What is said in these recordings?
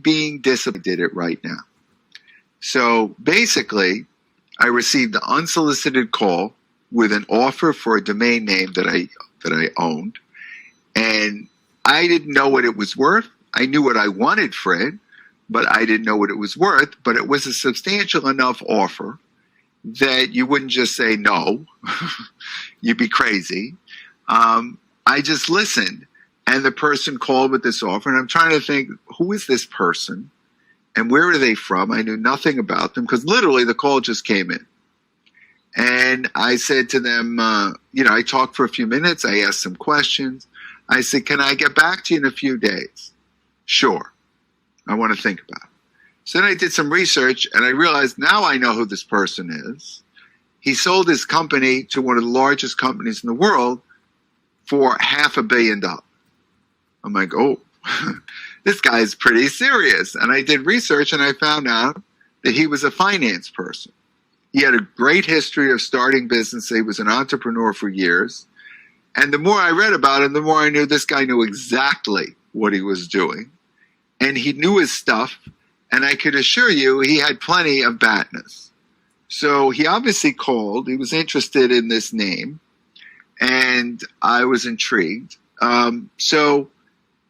being disciplined, I did it right now. So basically, I received an unsolicited call with an offer for a domain name that I owned, and I didn't know what it was worth. I knew what I wanted for it, but I didn't know what it was worth. But it was a substantial enough offer that you wouldn't just say no. You'd be crazy. I just listened, and the person called with this offer, and I'm trying to think, who is this person, and where are they from? I knew nothing about them because literally the call just came in. And I said to them, I talked for a few minutes. I asked some questions. I said, can I get back to you in a few days? Sure. I want to think about it. So then I did some research, and I realized now I know who this person is. He sold his company to one of the largest companies in the world for $500 million. I'm like, oh, this guy's pretty serious. And I did research, and I found out that he was a finance person. He had a great history of starting business. He was an entrepreneur for years. And the more I read about him, the more I knew this guy knew exactly what he was doing. And he knew his stuff. And I could assure you he had plenty of badness. So he obviously called. He was interested in this name. And I was intrigued. So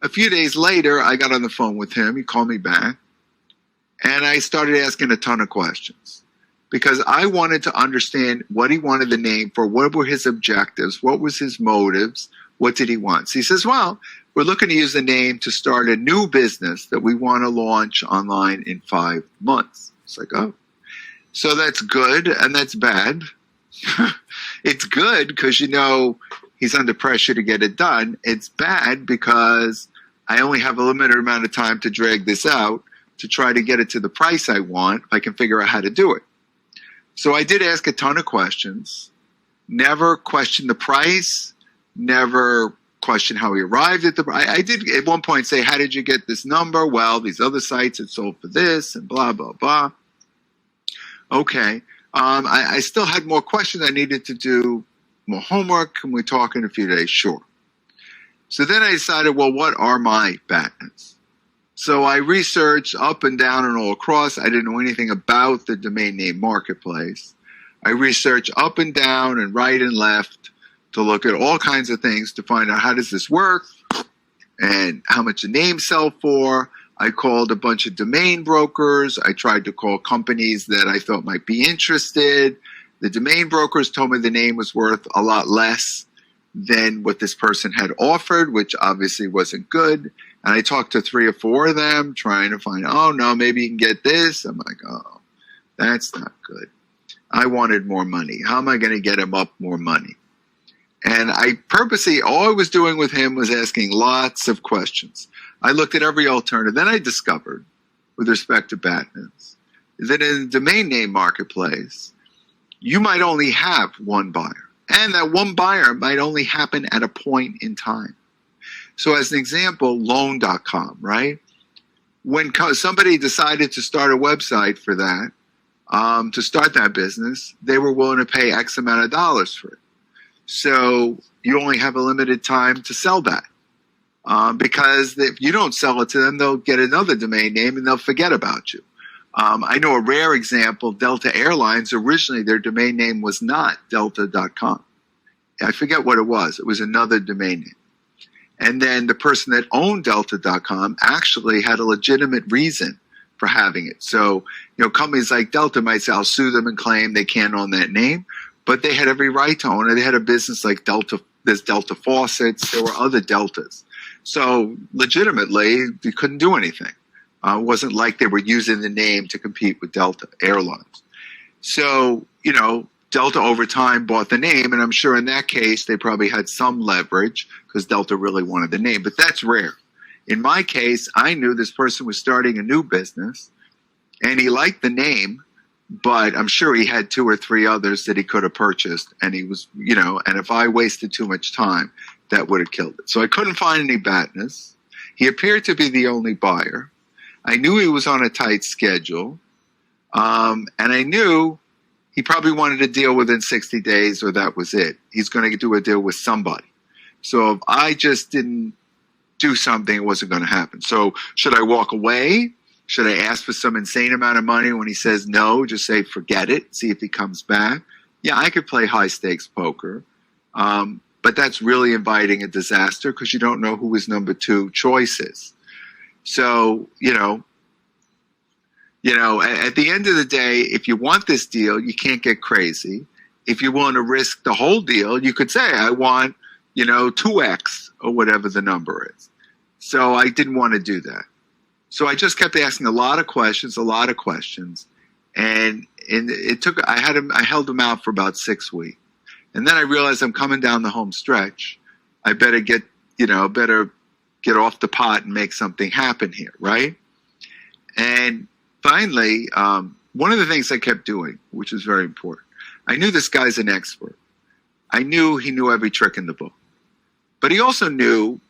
a few days later, I got on the phone with him. He called me back. And I started asking a ton of questions, because I wanted to understand what he wanted the name for, what were his objectives, what was his motives, what did he want. So he says, well, we're looking to use the name to start a new business that we want to launch online in 5 months. It's like, oh, so that's good and that's bad. It's good because, he's under pressure to get it done. It's bad because I only have a limited amount of time to drag this out to try to get it to the price I want. I can figure out how to do it. So I did ask a ton of questions, never questioned the price, never questioned how he arrived at the price. I did at one point say, how did you get this number? Well, these other sites had sold for this and blah, blah, blah. Okay. I still had more questions. I needed to do more homework. Can we talk in a few days? Sure. So then I decided, well, what are my badness? So I researched up and down and all across. I didn't know anything about the domain name marketplace. I researched up and down and right and left to look at all kinds of things to find out how does this work and how much the names sell for. I called a bunch of domain brokers. I tried to call companies that I thought might be interested. The domain brokers told me the name was worth a lot less than what this person had offered, which obviously wasn't good. And I talked to 3 or 4 of them trying to find, oh, no, maybe you can get this. I'm like, oh, that's not good. I wanted more money. How am I going to get him up more money? And I purposely, all I was doing with him was asking lots of questions. I looked at every alternative. Then I discovered, with respect to badness, that in the domain name marketplace, you might only have one buyer. And that one buyer might only happen at a point in time. So as an example, loan.com, right? When somebody decided to start a website for that, to start that business, they were willing to pay X amount of dollars for it. So you only have a limited time to sell that. Because if you don't sell it to them, they'll get another domain name and they'll forget about you. I know a rare example, Delta Airlines, originally their domain name was not delta.com. I forget what it was. It was another domain name. And then the person that owned delta.com actually had a legitimate reason for having it. So, companies like Delta might say, I'll sue them and claim they can't own that name, but they had every right to own it. They had a business like Delta, there's Delta Faucets, there were other Deltas. So legitimately, they couldn't do anything. It wasn't like they were using the name to compete with Delta Airlines. So, Delta over time bought the name, and I'm sure in that case, they probably had some leverage because Delta really wanted the name, but that's rare. In my case, I knew this person was starting a new business, and he liked the name, but I'm sure he had 2 or 3 others that he could have purchased, and he was, and if I wasted too much time, that would have killed it. So I couldn't find any badness. He appeared to be the only buyer. I knew he was on a tight schedule, and I knew he probably wanted a deal within 60 days or that was it. He's going to do a deal with somebody. So if I just didn't do something, it wasn't going to happen. So should I walk away Should I ask for some insane amount of money? When he says no, just say forget it, see if he comes back. Yeah, I could play high stakes poker, but that's really inviting a disaster because you don't know who his number two choice is. So, at the end of the day, if you want this deal, you can't get crazy. If you want to risk the whole deal, you could say, I want, 2x or whatever the number is. So I didn't want to do that. So I just kept asking a lot of questions. And I held him out for about 6 weeks. And then I realized I'm coming down the home stretch. I better get off the pot and make something happen here, right? And finally, one of the things I kept doing, which is very important, I knew this guy's an expert. I knew he knew every trick in the book. But he also knew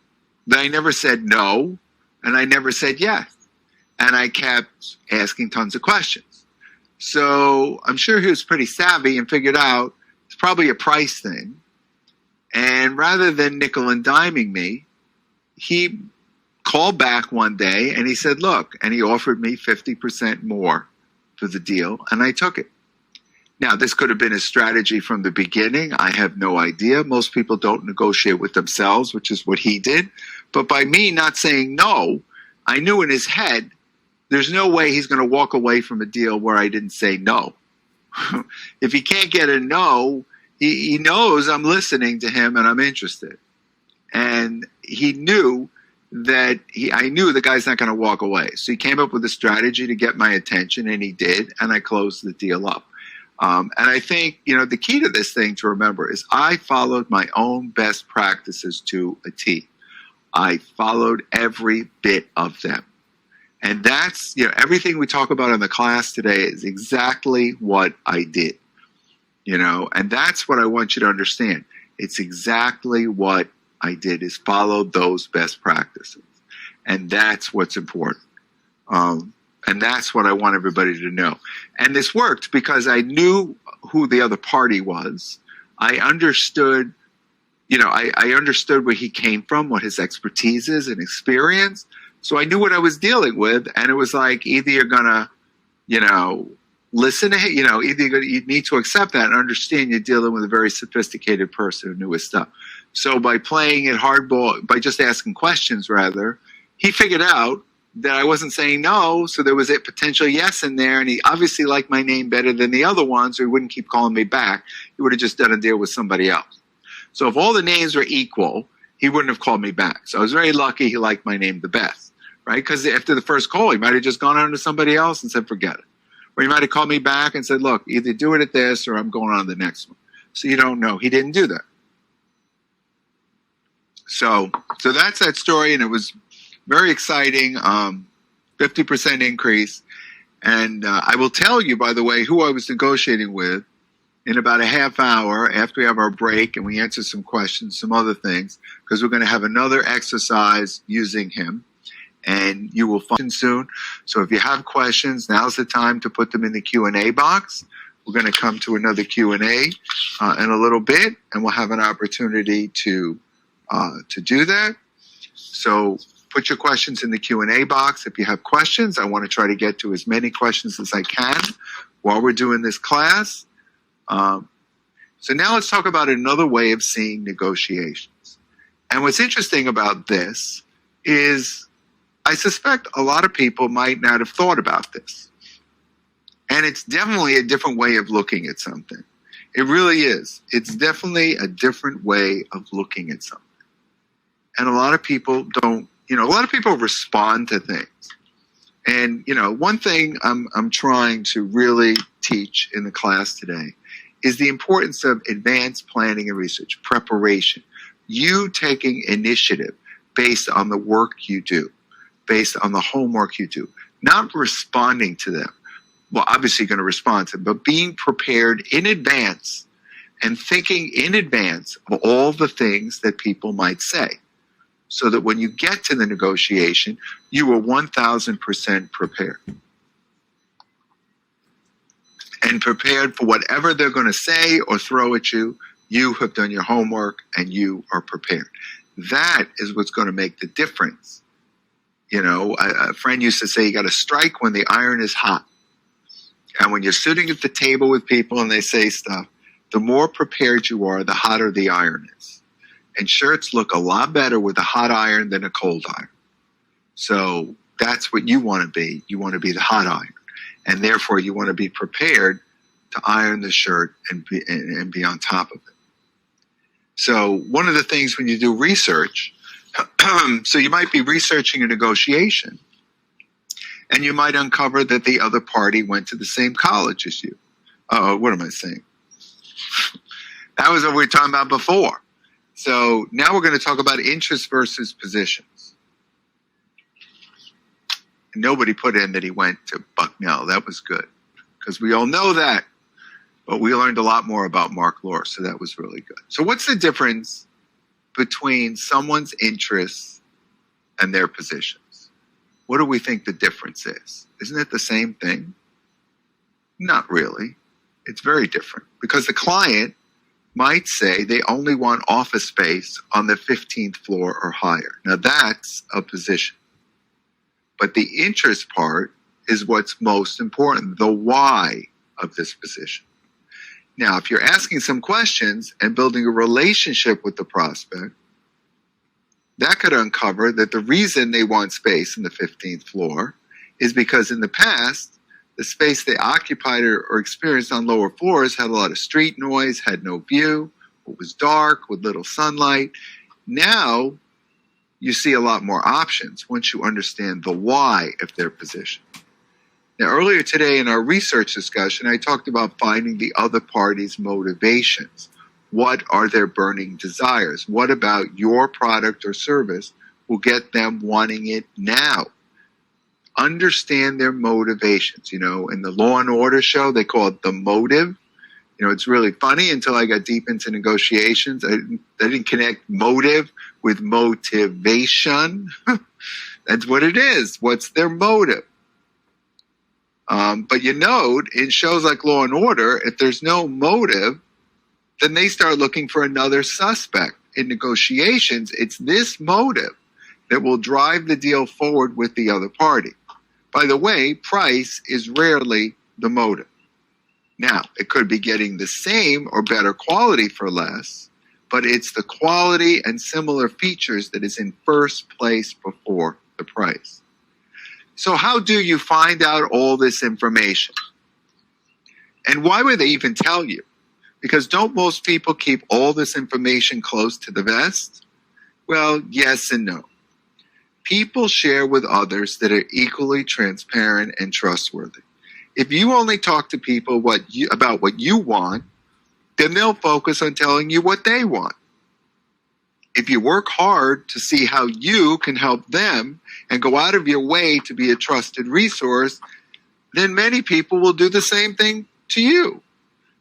that I never said no, and I never said yes. And I kept asking tons of questions. So I'm sure he was pretty savvy and figured out it's probably a price thing. And rather than nickel and diming me, he called back one day and he said, look, and he offered me 50% more for the deal, and I took it. Now, this could have been a strategy from the beginning. I have no idea. Most people don't negotiate with themselves, which is what he did. But by me not saying no, I knew in his head, there's no way he's going to walk away from a deal where I didn't say no. If he can't get a no, he knows I'm listening to him and I'm interested. And he knew that I knew the guy's not going to walk away. So he came up with a strategy to get my attention, and he did, and I closed the deal up. And I think, the key to this thing to remember is I followed my own best practices to a T. I followed every bit of them. And that's, everything we talk about in the class today is exactly what I did. And that's what I want you to understand. It's exactly what I did, is follow those best practices. And that's what's important. And that's what I want everybody to know. And this worked because I knew who the other party was. I understood, I understood where he came from, what his expertise is and experience. So I knew what I was dealing with. And it was like, either you're going to, listen to him, either you need to accept that and understand you're dealing with a very sophisticated person who knew his stuff. So by playing it hardball, by just asking questions rather, he figured out that I wasn't saying no, so there was a potential yes in there, and he obviously liked my name better than the other one, so he wouldn't keep calling me back. He would have just done a deal with somebody else. So if all the names were equal, he wouldn't have called me back. So I was very lucky he liked my name the best, right? Because after the first call, he might have just gone on to somebody else and said, forget it. Or he might have called me back and said, look, either do it at this or I'm going on to the next one. So you don't know. He didn't do that. So that's that story, and it was very exciting, 50% increase. And I will tell you, by the way, who I was negotiating with in about a half hour after we have our break and we answer some questions, some other things, because we're going to have another exercise using him. And you will find soon. So if you have questions, now's the time to put them in the Q&A box. We're going to come to another Q&A in a little bit, and we'll have an opportunity to do that. So put your questions in the Q&A box. If you have questions, I want to try to get to as many questions as I can while we're doing this class. So now let's talk about another way of seeing negotiations. And what's interesting about this is I suspect a lot of people might not have thought about this. And it's definitely a different way of looking at something. It really is. It's definitely a different way of looking at something. And a lot of people don't, a lot of people respond to things. And, one thing I'm trying to really teach in the class today is the importance of advanced planning and research, preparation. You taking initiative based on the work you do, based on the homework you do, not responding to them. Well, obviously you're going to respond to them, but being prepared in advance and thinking in advance of all the things that people might say, so that when you get to the negotiation, you are 1,000% prepared. And prepared for whatever they're going to say or throw at you. You have done your homework and you are prepared. That is what's going to make the difference You know, a friend used to say you got to strike when the iron is hot. And when you're sitting at the table with people and they say stuff, the more prepared you are, the hotter the iron is. And shirts look a lot better with a hot iron than a cold iron. So that's what you want to be. You want to be the hot iron. And therefore, you want to be prepared to iron the shirt and be on top of it. So one of the things when you do research, so you might be researching a negotiation, and you might uncover that the other party went to the same college as you. What am I saying? That was what we were talking about before. So now we're going to talk about interest versus positions. And nobody put in that he went to Bucknell. That was good, because we all know that. But we learned a lot more about Mark Lohr, so that was really good. So what's the difference between someone's interests and their positions? What do we think the difference is? Isn't it the same thing? Not really. It's very different, because the client might say they only want office space on the 15th floor or higher. Now that's a position. But the interest part is what's most important, the why of this position. Now, if you're asking some questions and building a relationship with the prospect, that could uncover that the reason they want space in the 15th floor is because in the past, the space they occupied or experienced on lower floors had a lot of street noise, had no view, it was dark with little sunlight. Now, you see a lot more options once you understand the why of their position. Now, earlier today in our research discussion, I talked about finding the other party's motivations. What are their burning desires? What about your product or service will get them wanting it now? Understand their motivations. You know, in the Law and Order show, they call it the motive. You know, it's really funny until I got deep into negotiations. I didn't connect motive with motivation. That's what it is. What's their motive? But you note, in shows like Law and Order, if there's no motive, then they start looking for another suspect. In negotiations, it's this motive that will drive the deal forward with the other party. By the way, price is rarely the motive. Now, it could be getting the same or better quality for less, but it's the quality and similar features that is in first place before the price. So how do you find out all this information? And why would they even tell you? Because don't most people keep all this information close to the vest? Well, yes and no. People share with others that are equally transparent and trustworthy. If you only talk to people about what you want, then they'll focus on telling you what they want. If you work hard to see how you can help them and go out of your way to be a trusted resource, then many people will do the same thing to you.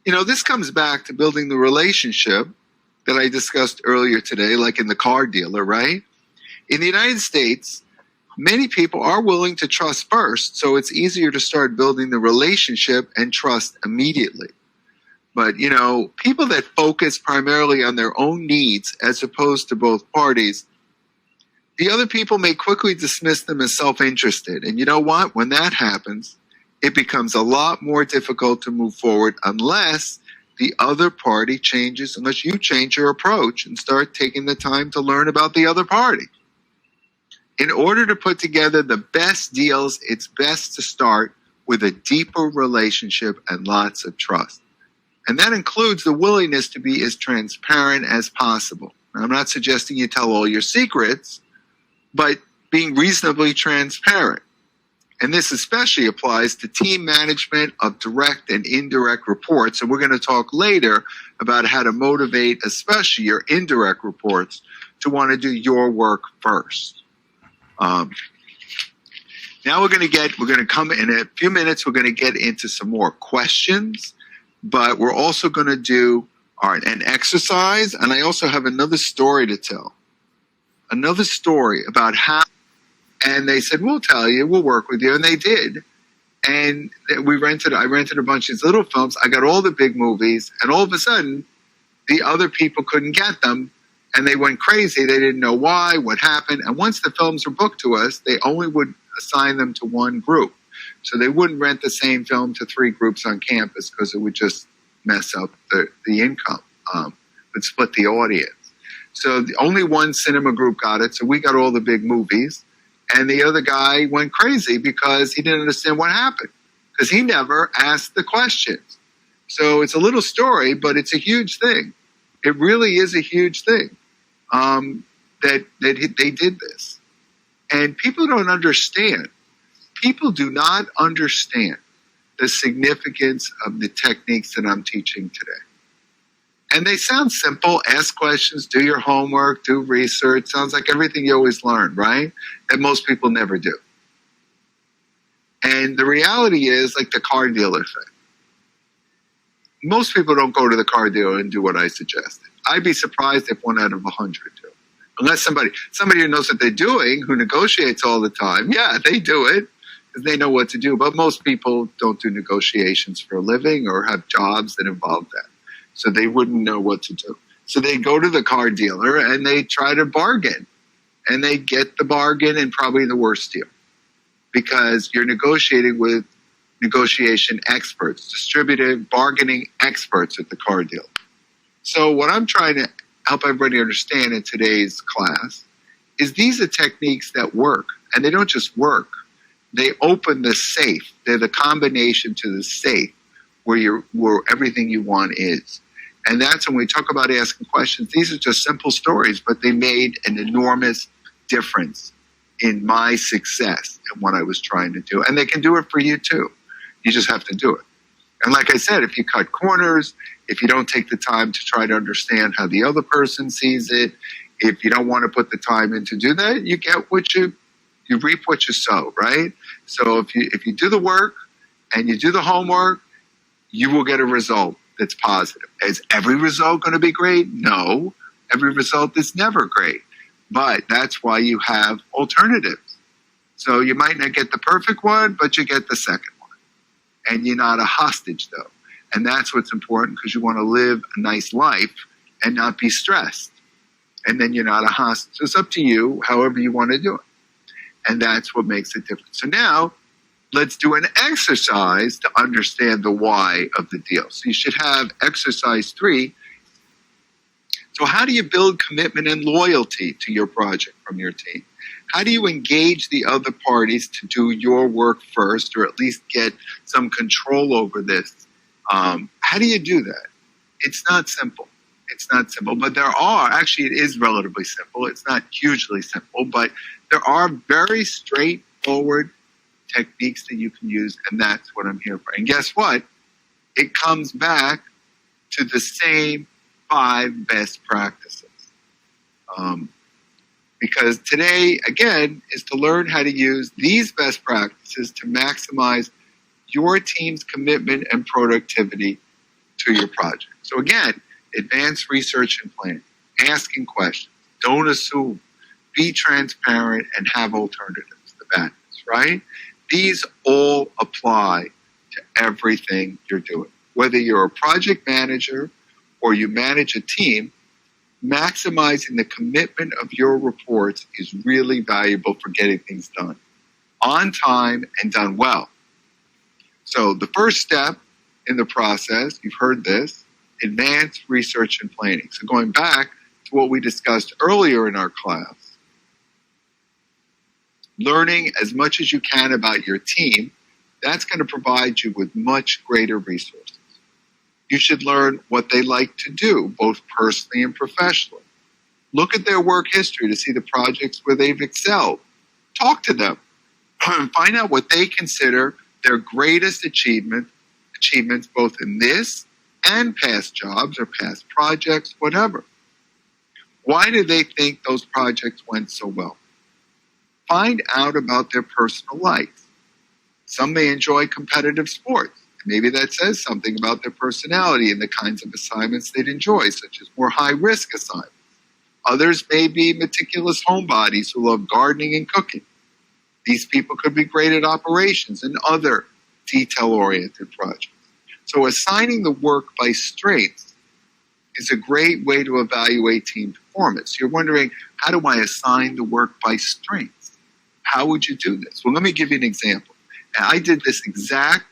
You know, this comes back to building the relationship that I discussed earlier today, like in the car dealer, right? In the United States, many people are willing to trust first, so it's easier to start building the relationship and trust immediately. But, you know, people that focus primarily on their own needs as opposed to both parties, the other people may quickly dismiss them as self-interested. And you know what? When that happens, it becomes a lot more difficult to move forward unless the other party changes, unless you change your approach and start taking the time to learn about the other party. In order to put together the best deals, it's best to start with a deeper relationship and lots of trust. And that includes the willingness to be as transparent as possible. Now, I'm not suggesting you tell all your secrets, but being reasonably transparent. And this especially applies to team management of direct and indirect reports. And we're going to talk later about how to motivate, especially your indirect reports, to want to do your work first. Now we're going to come in a few minutes, we're going to get into some more questions. But we're also going to do an exercise, and I also have another story to tell. Another story about how, and they said, we'll tell you, we'll work with you, and they did. And I rented a bunch of these little films. I got all the big movies, and all of a sudden, the other people couldn't get them And they went crazy. They didn't know why, what happened. And once the films were booked to us, they only would assign them to one group. So they wouldn't rent the same film to 3 groups on campus because it would just mess up the income, would split the audience. So only one cinema group got it. So we got all the big movies. And the other guy went crazy because he didn't understand what happened because he never asked the questions. So it's a little story, but it's a huge thing. It really is a huge thing that they did this. And people don't understand. People do not understand the significance of the techniques that I'm teaching today. And they sound simple. Ask questions, do your homework, do research. Sounds like everything you always learn, right? That most people never do. And the reality is like the car dealer thing. Most people don't go to the car dealer and do what I suggested. I'd be surprised if 1 out of 100 do. Unless somebody who knows what they're doing, who negotiates all the time, yeah, they do it because they know what to do. But most people don't do negotiations for a living or have jobs that involve that. So they wouldn't know what to do. So they go to the car dealer and they try to bargain. And they get the bargain and probably the worst deal. Because you're negotiating with negotiation experts, distributive bargaining experts at the car dealer. So what I'm trying to help everybody understand in today's class is these are techniques that work. And they don't just work. They open the safe. They're the combination to the safe where everything you want is. And that's when we talk about asking questions. These are just simple stories, but they made an enormous difference in my success and what I was trying to do. And they can do it for you too. You just have to do it. And like I said, if you cut corners, if you don't take the time to try to understand how the other person sees it, if you don't want to put the time in to do that, you get what you reap what you sow, right? So if you do the work and you do the homework, you will get a result that's positive. Is every result going to be great? No. Every result is never great. But that's why you have alternatives. So you might not get the perfect one, but you get the second one. And you're not a hostage, though. And that's what's important because you want to live a nice life and not be stressed. And then you're not a hostage. So it's up to you, however you want to do it. And that's what makes it different. So now, let's do an exercise to understand the why of the deal. So you should have exercise 3. So how do you build commitment and loyalty to your project from your team? How do you engage the other parties to do your work first, or at least get some control over this? How do you do that? It's not simple. It's not simple, but actually it is relatively simple. It's not hugely simple, but there are very straightforward techniques that you can use, and that's what I'm here for. And guess what? It comes back to the same 5 best practices. Because today, again, is to learn how to use these best practices to maximize your team's commitment and productivity to your project. So again, advanced research and planning, asking questions, don't assume, be transparent, and have alternatives, the bad news, right? These all apply to everything you're doing. Whether you're a project manager or you manage a team, maximizing the commitment of your reports is really valuable for getting things done on time and done well. So the first step in the process, you've heard this, advanced research and planning. So going back to what we discussed earlier in our class, learning as much as you can about your team, that's going to provide you with much greater resources. You should learn what they like to do, both personally and professionally. Look at their work history to see the projects where they've excelled. Talk to them. Find out what they consider their greatest achievements, both in this and past jobs or past projects, whatever. Why do they think those projects went so well? Find out about their personal likes. Some may enjoy competitive sports. Maybe that says something about their personality and the kinds of assignments they'd enjoy, such as more high-risk assignments. Others may be meticulous homebodies who love gardening and cooking. These people could be great at operations and other detail-oriented projects. So assigning the work by strengths is a great way to evaluate team performance. performance. You're wondering, how do I assign the work by strengths? How would you do this? Well, let me give you an example. I did this exact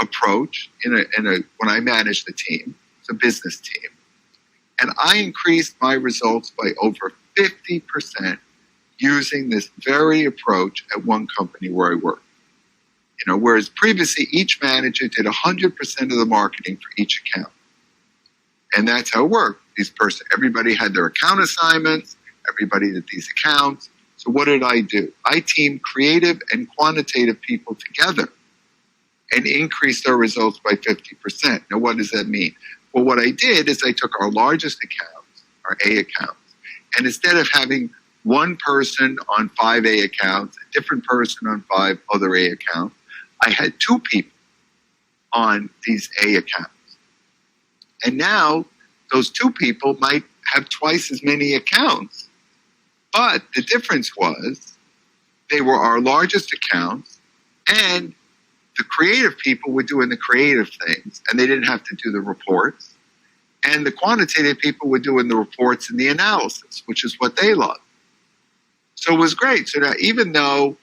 approach when I managed the team. It's a business team. And I increased my results by over 50% using this very approach at one company where I worked. Whereas previously each manager did 100% of the marketing for each account. And that's how it worked. Everybody had their account assignments, everybody did these accounts. So what did I do? I teamed creative and quantitative people together and increased our results by 50%. Now, what does that mean? Well, what I did is I took our largest accounts, our A accounts, and instead of having one person on 5 A accounts, a different person on 5 other A accounts, I had 2 people on these A accounts. And now those 2 people might have twice as many accounts. But the difference was they were our largest accounts, and the creative people were doing the creative things, and they didn't have to do the reports. And the quantitative people were doing the reports and the analysis, which is what they loved. So it was great. So that even though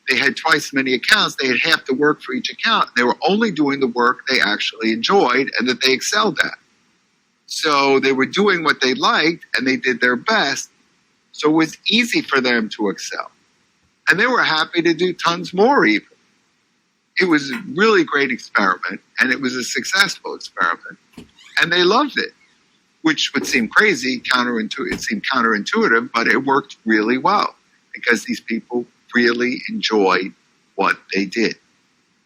they had twice as many accounts, they had half the work for each account. They were only doing the work they actually enjoyed and that they excelled at. So they were doing what they liked, and they did their best. So it was easy for them to excel. And they were happy to do tons more even. It was a really great experiment, and it was a successful experiment. And they loved it, which would seem crazy, it seemed counterintuitive, but it worked really well because these people really enjoyed what they did.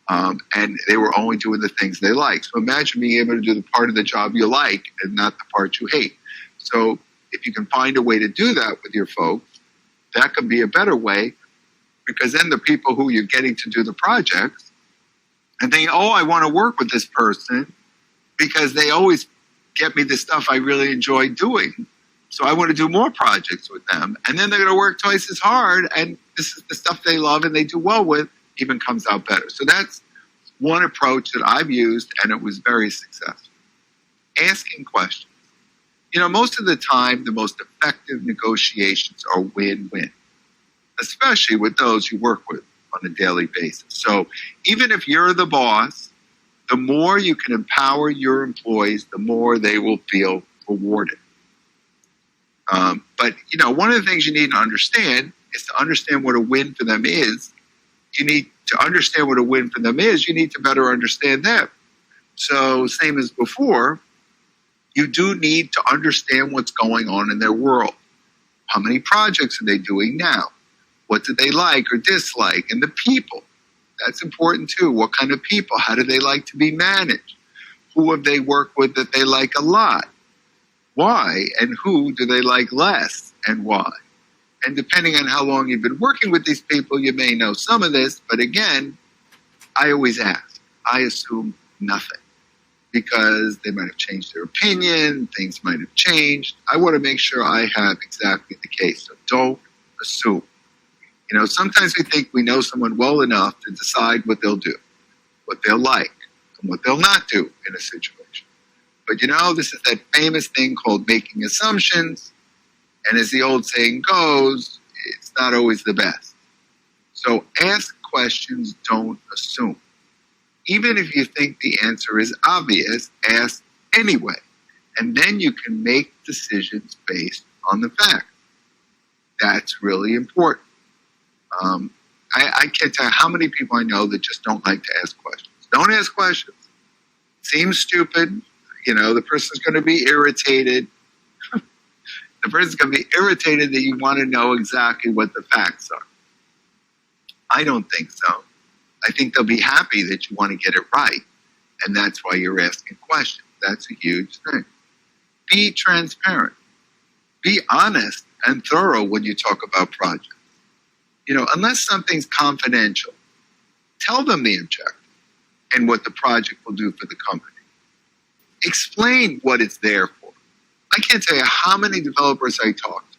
And they were only doing the things they liked. So imagine being able to do the part of the job you like and not the part you hate. So if you can find a way to do that with your folks, that could be a better way, because then the people who you're getting to do the projects and think, oh, I want to work with this person because they always get me the stuff I really enjoy doing. So I want to do more projects with them. And then they're going to work twice as hard, and this is the stuff they love and they do well with even comes out better. So that's one approach that I've used, and it was very successful. Asking questions. Most of the time, the most effective negotiations are win-win, especially with those you work with on a daily basis. So even if you're the boss, the more you can empower your employees, the more they will feel rewarded. But one of the things you need to understand is to understand what a win for them is. You need to understand what a win for them is. You need to better understand them. So same as before, you do need to understand what's going on in their world. How many projects are they doing now? What do they like or dislike? And the people. That's important too. What kind of people? How do they like to be managed? Who have they worked with that they like a lot? Why? And who do they like less and why? And depending on how long you've been working with these people, you may know some of this. But again, I always ask. I assume nothing because they might have changed their opinion. Things might have changed. I want to make sure I have exactly the case. So don't assume. Sometimes we think we know someone well enough to decide what they'll do, what they'll like, and what they'll not do in a situation. But this is that famous thing called making assumptions. And as the old saying goes, it's not always the best. So ask questions, don't assume. Even if you think the answer is obvious, ask anyway. And then you can make decisions based on the facts. That's really important. I can't tell you how many people I know that just don't like to ask questions. Don't ask questions. Seems stupid. The person's going to be irritated. The person's going to be irritated that you want to know exactly what the facts are. I don't think so. I think they'll be happy that you want to get it right. And that's why you're asking questions. That's a huge thing. Be transparent. Be honest and thorough when you talk about projects. Unless something's confidential, tell them the objective and what the project will do for the company. Explain what it's there for. I can't tell you how many developers I talk to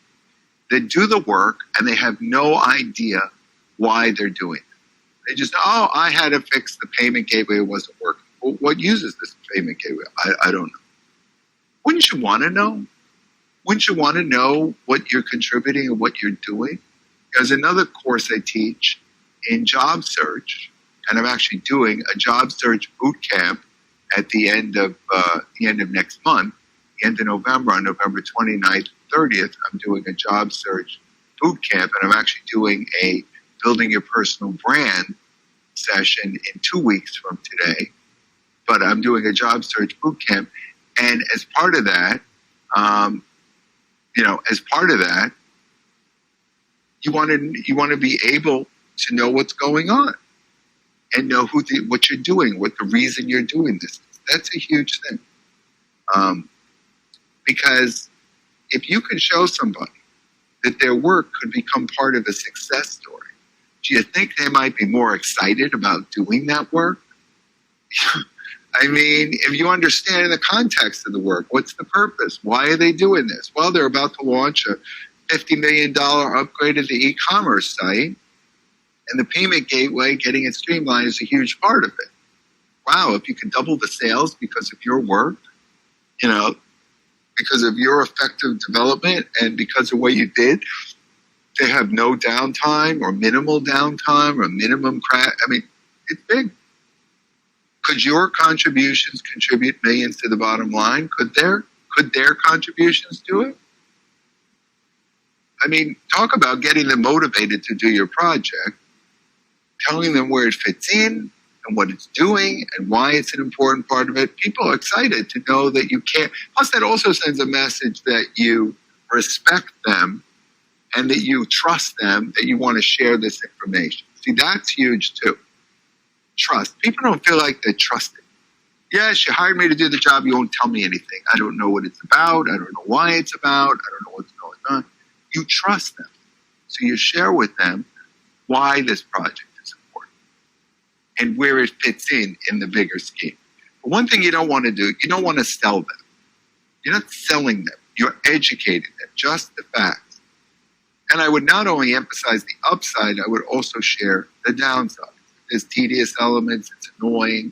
that do the work and they have no idea why they're doing it. They just, I had to fix the payment gateway, it wasn't working. Well, what uses this payment gateway? I don't know. Wouldn't you want to know? wouldn't you want to know what you're contributing and what you're doing? There's another course I teach in job search, and I'm actually doing a job search boot camp at the end of next month, the end of November, on November 29th and 30th. I'm doing a job search boot camp, and I'm actually doing a building your personal brand session in 2 weeks from today. But I'm doing a job search boot camp, and as part of that, you want to be able to know what's going on and know what you're doing, what the reason you're doing this is. That's a huge thing. Because if you can show somebody that their work could become part of a success story, do you think they might be more excited about doing that work? I mean, if you understand the context of the work, what's the purpose? Why are they doing this? Well, they're about to launch a $50 million upgrade of the e-commerce site, and the payment gateway, getting it streamlined, is a huge part of it. Wow, if you can double the sales because of your work, because of your effective development and because of what you did, they have no downtime or minimal downtime or minimum crash. I mean, it's big. Could your contributions contribute millions to the bottom line? Could their contributions do it? I mean, talk about getting them motivated to do your project, telling them where it fits in and what it's doing and why it's an important part of it. People are excited to know that you care. Plus, that also sends a message that you respect them and that you trust them, that you want to share this information. See, that's huge too. Trust. People don't feel like they're trusted. Yes, you hired me to do the job. You won't tell me anything. I don't know what it's about. I don't know why it's about. I don't know what's going on. You trust them. So you share with them why this project is important and where it fits in the bigger scheme. But one thing you don't want to do, you don't want to sell them. You're not selling them. You're educating them, just the facts. And I would not only emphasize the upside, I would also share the downside. There's tedious elements, it's annoying.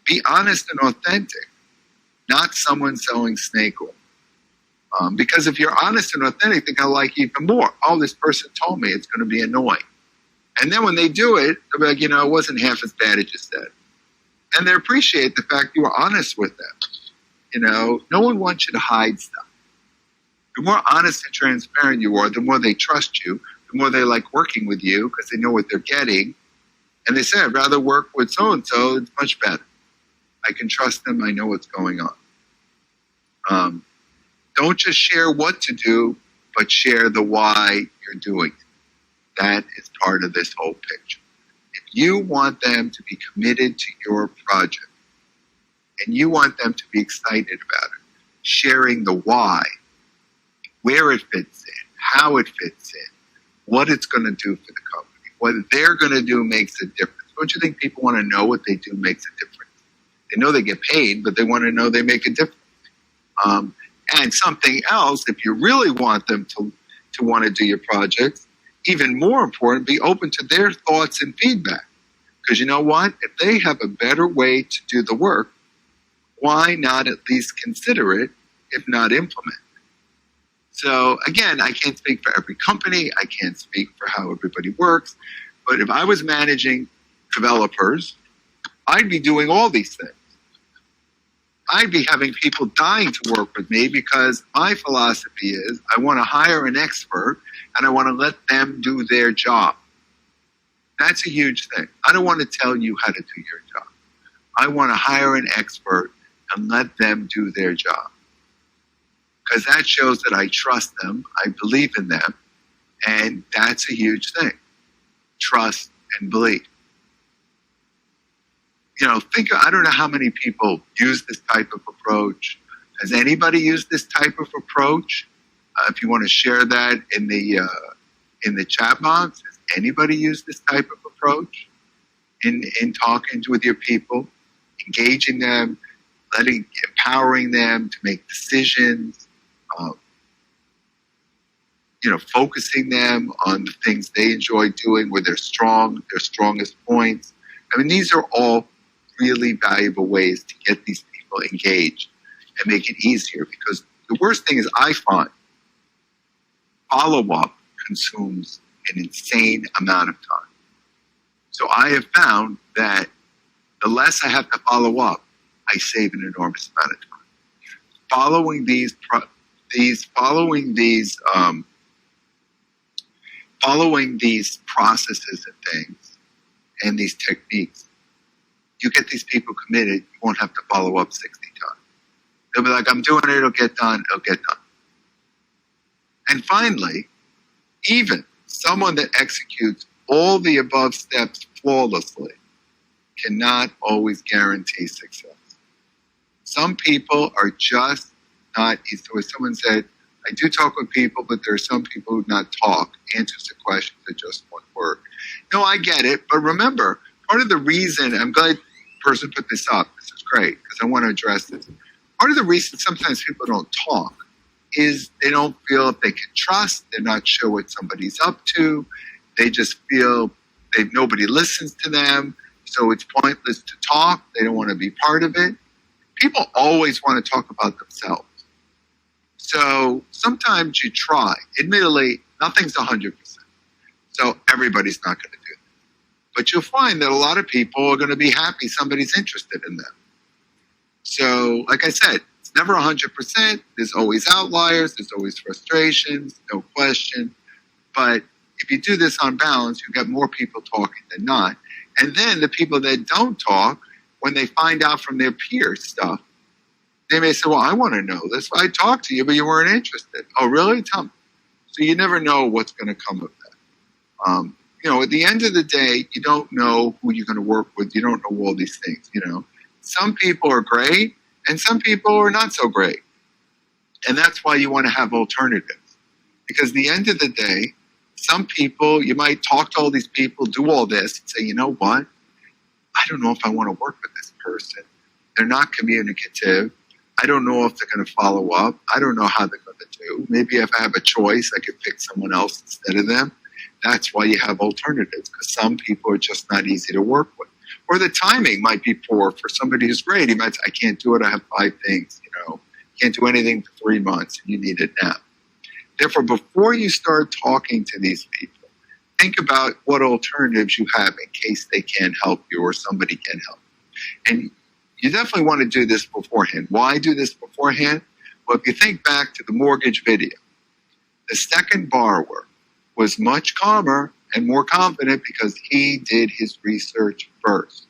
Be honest and authentic, not someone selling snake oil. Because if you're honest and authentic, they're going to like you even more. Oh, this person told me it's going to be annoying. And then when they do it, they'll be like, it wasn't half as bad as you said. And they appreciate the fact you were honest with them. No one wants you to hide stuff. The more honest and transparent you are, the more they trust you, the more they like working with you because they know what they're getting. And they say, I'd rather work with so-and-so. It's much better. I can trust them. I know what's going on. Don't just share what to do, but share the why you're doing it. That is part of this whole picture. If you want them to be committed to your project and you want them to be excited about it, sharing the why, where it fits in, how it fits in, what it's going to do for the company, what they're going to do makes a difference. Don't you think people want to know what they do makes a difference? They know they get paid, but they want to know they make a difference. And something else, if you really want them to want to do your projects, even more important, be open to their thoughts and feedback. Because you know what? If they have a better way to do the work, why not at least consider it, if not implement it? So again, I can't speak for every company. I can't speak for how everybody works. But if I was managing developers, I'd be doing all these things. I'd be having people dying to work with me because my philosophy is I want to hire an expert and I want to let them do their job. That's a huge thing. I don't want to tell you how to do your job. I want to hire an expert and let them do their job. Because that shows that I trust them, I believe in them, and that's a huge thing. Trust and believe. I don't know how many people use this type of approach. Has anybody used this type of approach? If you want to share that in the chat box, has anybody used this type of approach in talking with your people, engaging them, empowering them to make decisions, focusing them on the things they enjoy doing, where they're strong, their strongest points. I mean, these are all really valuable ways to get these people engaged and make it easier. Because the worst thing is I find follow-up consumes an insane amount of time. So I have found that the less I have to follow up, I save an enormous amount of time. Following these processes and things and these techniques, you get these people committed. You won't have to follow up 60 times. They'll be like, I'm doing it. It'll get done. It'll get done. And finally, even someone that executes all the above steps flawlessly cannot always guarantee success. Some people are just not easy. So as someone said, I do talk with people, but there are some people who do not talk, answers to questions in just one word. No, I get it. But remember, part of the reason, I'm glad the person put this up. This is great because I want to address this. Part of the reason sometimes people don't talk is they don't feel if they can trust. They're not sure what somebody's up to. They just feel nobody listens to them. So it's pointless to talk. They don't want to be part of it. People always want to talk about themselves. So sometimes you try. Admittedly, nothing's 100%. So everybody's not going to do that. But you'll find that a lot of people are going to be happy somebody's interested in them. So, like I said, it's never 100%. There's always outliers. There's always frustrations, no question. But if you do this on balance, you get more people talking than not. And then the people that don't talk, when they find out from their peers stuff, they may say, well, I want to know this. I talked to you, but you weren't interested. Oh, really? Tell me. So you never know what's going to come of that. At the end of the day, you don't know who you're going to work with. You don't know all these things, Some people are great, and some people are not so great. And that's why you want to have alternatives. Because at the end of the day, some people, you might talk to all these people, do all this, and say, you know what? I don't know if I want to work with this person. They're not communicative. I don't know if they're going to follow up. I don't know how they're going to do. Maybe if I have a choice, I could pick someone else instead of them. That's why you have alternatives, because some people are just not easy to work with. Or the timing might be poor for somebody who's great. He might say, I can't do it. I have 5 things, Can't do anything for 3 months, and you need it now. Therefore, before you start talking to these people, think about what alternatives you have in case they can't help you or somebody can help. And you definitely want to do this beforehand. Why do this beforehand? Well, if you think back to the mortgage video, the second borrower was much calmer and more confident because he did his research first.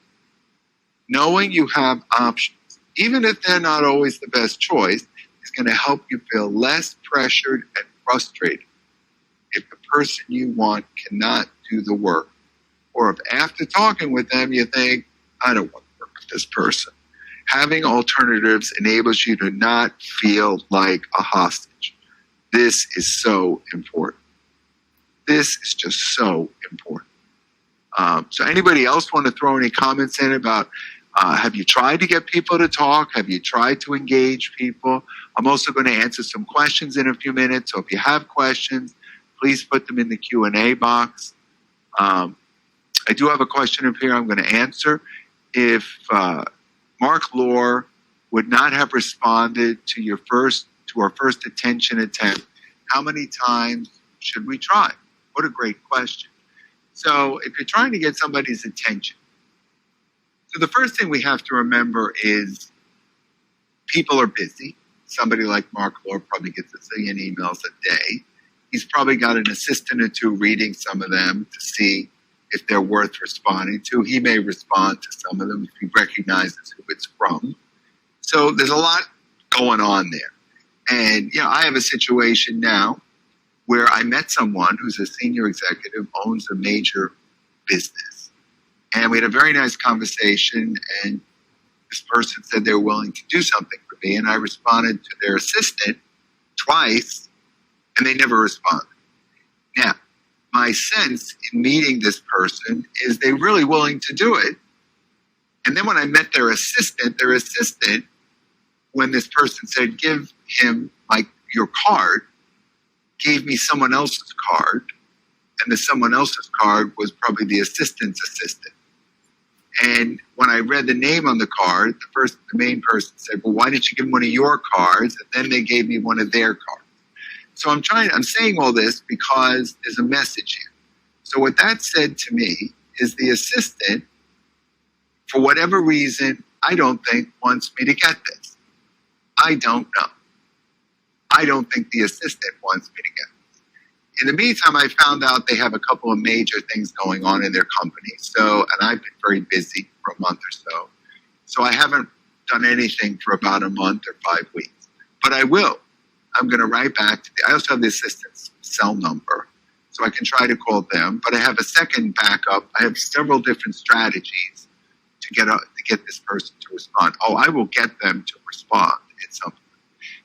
Knowing you have options, even if they're not always the best choice, is going to help you feel less pressured and frustrated if the person you want cannot do the work. Or if after talking with them, you think, I don't want to work with this person. Having alternatives enables you to not feel like a hostage. This is so important. This is just so important. So anybody else want to throw any comments in about have you tried to get people to talk? Have you tried to engage people? I'm also going to answer some questions in a few minutes. So if you have questions, please put them in the Q&A box. I do have a question up here I'm going to answer. If Mark Lohr would not have responded to our first attention attempt, how many times should we try? What a great question. So if you're trying to get somebody's attention, so the first thing we have to remember is people are busy. Somebody like Mark Lohr probably gets a zillion emails a day. He's probably got an assistant or two reading some of them to see if they're worth responding to. He may respond to some of them if he recognizes who it's from. So there's a lot going on there. And, I have a situation now where I met someone who's a senior executive, owns a major business. And we had a very nice conversation, and this person said they were willing to do something for me, and I responded to their assistant twice, and they never responded. Now, my sense in meeting this person is they're really willing to do it. And then when I met their assistant, when this person said, give him your card, gave me someone else's card, and the someone else's card was probably the assistant's assistant. And when I read the name on the card, the main person said, well, why didn't you give him one of your cards? And then they gave me one of their cards. So I'm saying all this because there's a message here. So what that said to me is the assistant, for whatever reason, I don't think wants me to get this. I don't know. I don't think the assistant wants me to get this. In the meantime, I found out they have a couple of major things going on in their company. And I've been very busy for a month or so. So I haven't done anything for about a month or 5 weeks. But I will. I'm going to write back I also have the assistant's cell number, so I can try to call them. But I have a second backup. I have several different strategies to get this person to respond. Oh, I will get them to respond at some point.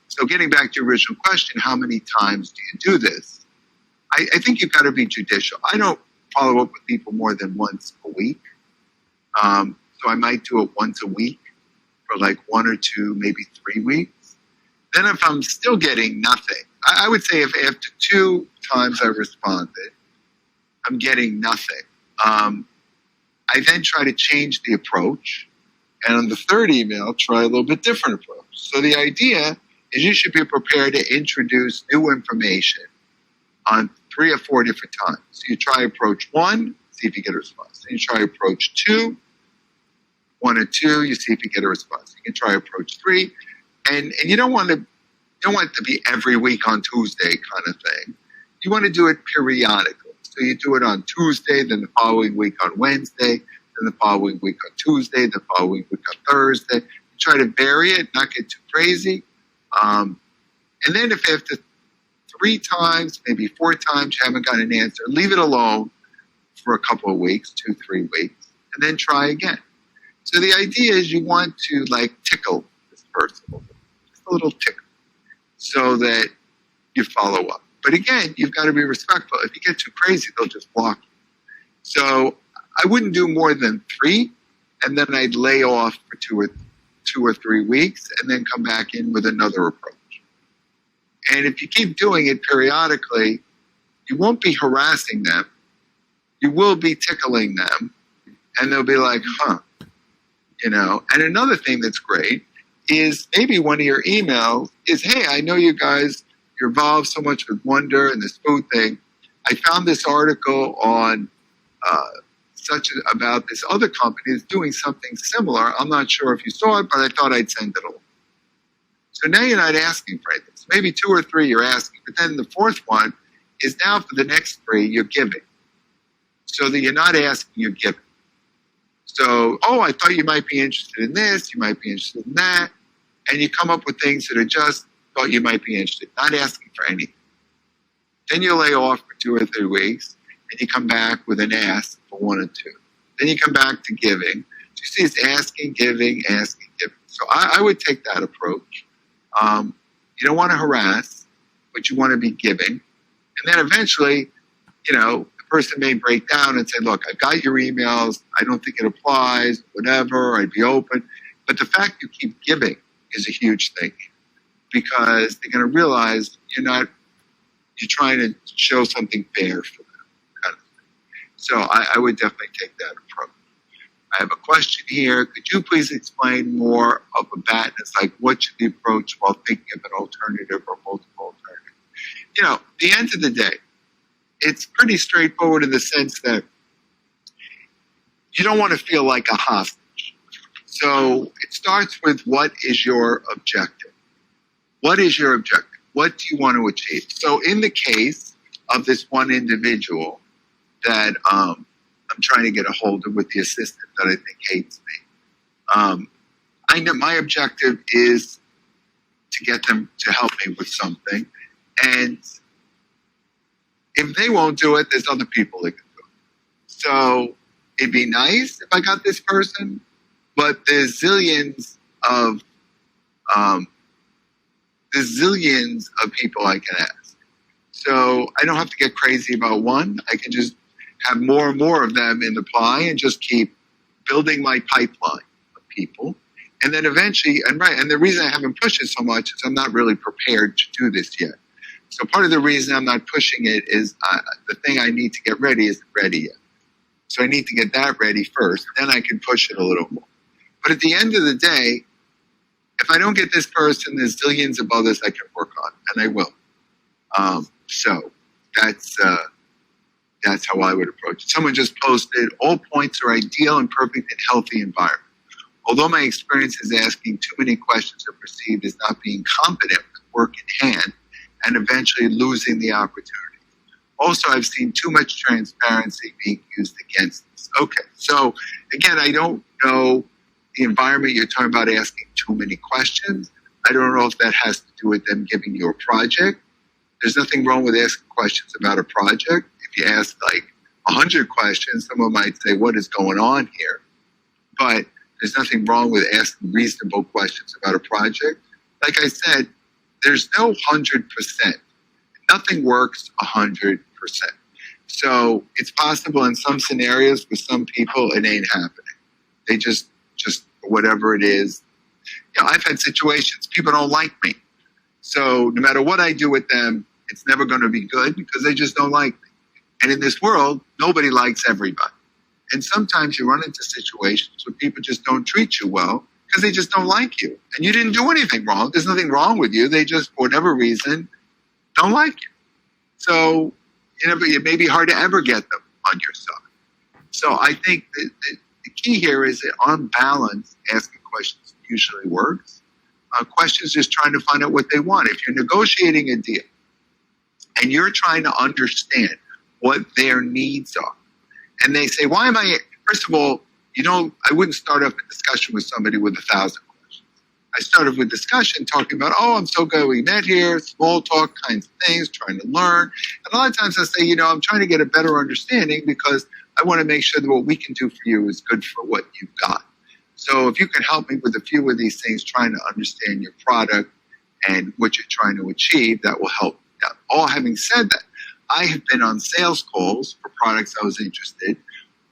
So getting back to your original question, how many times do you do this? I think you've got to be judicial. I don't follow up with people more than once a week. So I might do it once a week for like 1 or 2, maybe 3 weeks. Then if I'm still getting nothing, I would say if after 2 times I responded, I'm getting nothing. I then try to change the approach. And on the third email, try a little bit different approach. So the idea is you should be prepared to introduce new information on 3 or 4 different times. So you try approach 1, see if you get a response. Then you try approach 2, 1 or 2, you see if you get a response. You can try approach 3. And you don't want it to be every week on Tuesday kind of thing. You want to do it periodically. So you do it on Tuesday, then the following week on Wednesday, then the following week on Tuesday, the following week on Thursday. You try to vary it, not get too crazy. And then if after 3 times, maybe 4 times, you haven't got an answer, leave it alone for a couple of weeks, 2, 3 weeks, and then try again. So the idea is you want to tickle this person, just a little tickle, so that you follow up. But again, you've got to be respectful. If you get too crazy, they'll just block you. So I wouldn't do more than 3, and then I'd lay off for 2 or 3 weeks, and then come back in with another approach. And if you keep doing it periodically, you won't be harassing them. You will be tickling them, and they'll be like, huh. And another thing that's great is maybe one of your emails is, hey, I know you guys, you're involved so much with Wonder and this food thing. I found this article on about this other company that's doing something similar. I'm not sure if you saw it, but I thought I'd send it along. So now you're not asking for anything. So maybe 2 or 3 you're asking, but then the 4th one is now for the next 3 you're giving. So that you're not asking, you're giving. So, I thought you might be interested in this, you might be interested in that, and you come up with things that are just thought you might be interested, not asking for anything. Then you lay off for 2 or 3 weeks, and you come back with an ask for 1 or 2. Then you come back to giving. So you see it's asking, giving, asking, giving. So I would take that approach. You don't want to harass, but you want to be giving. And then eventually, the person may break down and say, look, I've got your emails. I don't think it applies, whatever. I'd be open. But the fact you keep giving is a huge thing because they're going to realize you're trying to show something fair for them. Kind of thing. So I would definitely take that approach. I have a question here. Could you please explain more of a bat? It's like, what should the approach while thinking of an alternative or multiple alternatives? At the end of the day, it's pretty straightforward in the sense that you don't want to feel like a hostage. So it starts with what is your objective? What is your objective? What do you want to achieve? So in the case of this one individual that I'm trying to get a hold of with the assistant that I think hates me, I know my objective is to get them to help me with something. And if they won't do it, there's other people that can do it. So it'd be nice if I got this person, but there's zillions of people I can ask. So I don't have to get crazy about one. I can just have more and more of them in the pie and just keep building my pipeline of people. And then eventually, and the reason I haven't pushed it so much is I'm not really prepared to do this yet. So part of the reason I'm not pushing it is the thing I need to get ready isn't ready yet. So I need to get that ready first. Then I can push it a little more. But at the end of the day, if I don't get this person, there's zillions of others I can work on, and I will. So that's how I would approach it. Someone just posted, all points are ideal and perfect in healthy environment. Although my experience is asking too many questions are perceived as not being competent with work in hand and eventually losing the opportunity. Also, I've seen too much transparency being used against this. Okay, so again, I don't know the environment you're talking about asking too many questions. I don't know if that has to do with them giving you a project. There's nothing wrong with asking questions about a project. If you ask like 100 questions, someone might say, what is going on here? But there's nothing wrong with asking reasonable questions about a project. Like I said, there's no 100%. Nothing works 100%. So it's possible in some scenarios with some people, it ain't happening. They just whatever it is. You know, I've had situations, people don't like me. So no matter what I do with them, it's never going to be good because they just don't like me. And in this world, nobody likes everybody. And sometimes you run into situations where people just don't treat you well because they just don't like you. And you didn't do anything wrong. There's nothing wrong with you. They just, for whatever reason, don't like you. So, you know, it may be hard to ever get them on your side. So I think that the key here is that on balance, asking questions usually works. Questions just trying to find out what they want. If you're negotiating a deal and you're trying to understand what their needs are, and they say, why am I, first of all, you know, I wouldn't start off a discussion with somebody with 1,000 questions. I started with discussion talking about, oh, I'm so glad we met here, small talk kinds of things, trying to learn. And a lot of times I say, you know, I'm trying to get a better understanding because I want to make sure that what we can do for you is good for what you've got. So if you can help me with a few of these things, trying to understand your product and what you're trying to achieve, that will help. Now, all having said that, I have been on sales calls for products I was interested in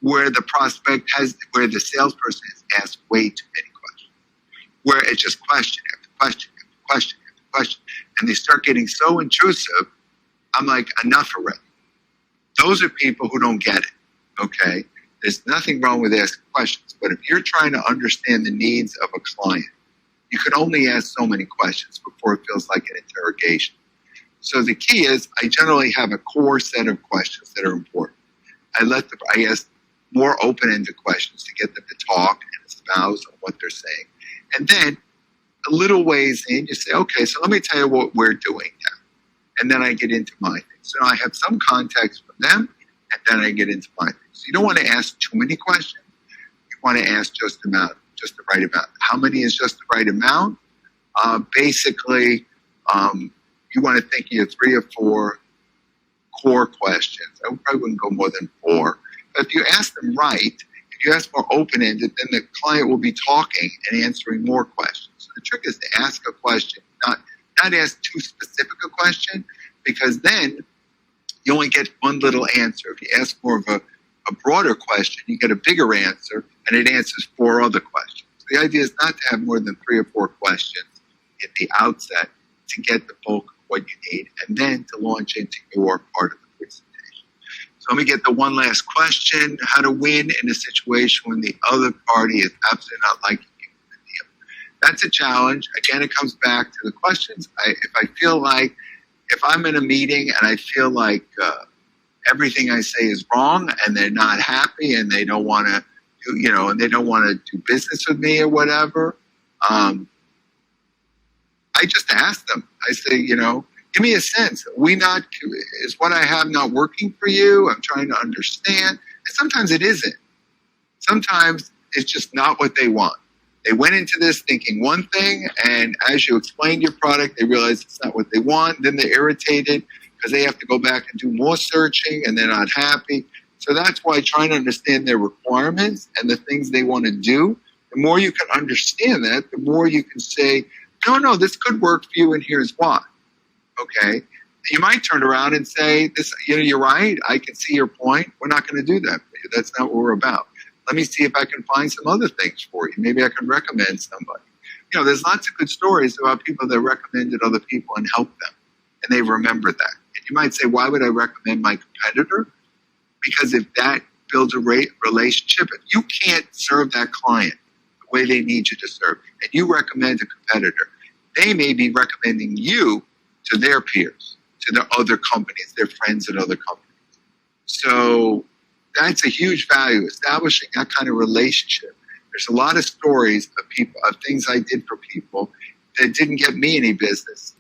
where where the salesperson has asked way too many questions, where it's just question after question after question after question, and they start getting so intrusive, I'm like, enough already. Those are people who don't get it, okay? There's nothing wrong with asking questions, but if you're trying to understand the needs of a client, you can only ask so many questions before it feels like an interrogation. So the key is I generally have a core set of questions that are important. I ask more open-ended questions to get them to talk and espouse on what they're saying. And then a little ways in, you say, okay, so let me tell you what we're doing now. And then I get into my thing. So I have some context from them, and then I get into my thing. So you don't want to ask too many questions. You want to ask just the right amount. How many is just the right amount? Basically, you want to think of your 3 or 4 core questions. I probably wouldn't go more than 4. But if you ask them right, if you ask more open-ended, then the client will be talking and answering more questions. So the trick is to ask a question, not ask too specific a question, because then you only get one little answer. If you ask more of a broader question, you get a bigger answer, and it answers 4 other questions. So the idea is not to have more than 3 or 4 questions at the outset to get the bulk of what you need, and then to launch into your part of the presentation. So let me get the one last question: how to win in a situation when the other party is absolutely not liking you in the deal. That's a challenge. Again, it comes back to the questions. If I'm in a meeting and I feel like everything I say is wrong and they're not happy and they don't want to, and they don't want to do business with me or whatever, I just ask them. I say, give me a sense. Is what I have not working for you? I'm trying to understand. And sometimes it isn't. Sometimes it's just not what they want. They went into this thinking one thing, and as you explained your product, they realize it's not what they want. Then they're irritated because they have to go back and do more searching, and they're not happy. So that's why trying to understand their requirements and the things they want to do, the more you can understand that, the more you can say, no, this could work for you, and here's why. Okay? You might turn around and say, you're right, I can see your point. We're not going to do that for you. That's not what we're about. Let me see if I can find some other things for you. Maybe I can recommend somebody. There's lots of good stories about people that recommended other people and helped them, and they remembered that. And you might say, why would I recommend my competitor? Because if that builds a relationship, if you can't serve that client the way they need you to serve, and you recommend a competitor, they may be recommending you to their peers, to their other companies, their friends at other companies. So that's a huge value, establishing that kind of relationship. There's a lot of stories of people, of things I did for people that didn't get me any business,